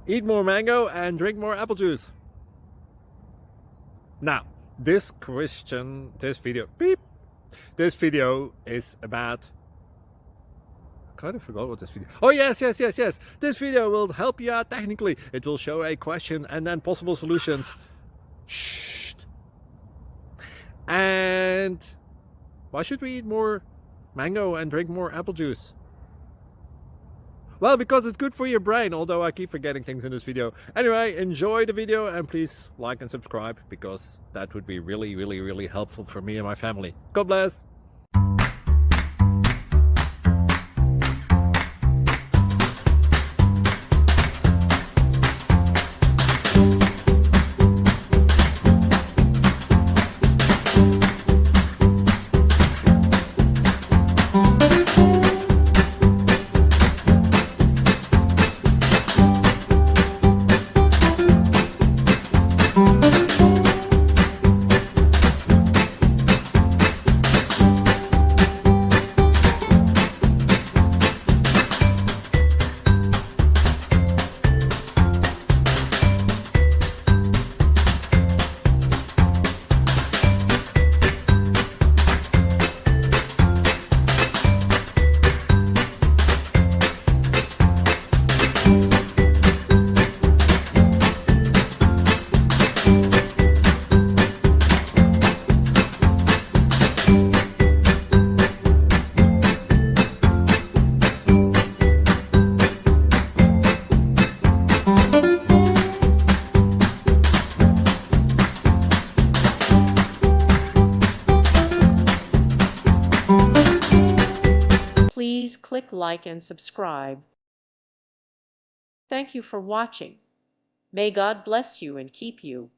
Eat more mango and drink more apple juice. Now, this video is about, I kind of forgot what this video. Oh yes. This video will help you out technically. It will show a question and then possible solutions. Shh. And why should we eat more mango and drink more apple juice? Well, because it's good for your brain, although I keep forgetting things in this video. Anyway, enjoy the video and please like and subscribe, because that would be really helpful for me and my family. God bless! Please click like and subscribe. Thank you for watching. May God bless you and keep you.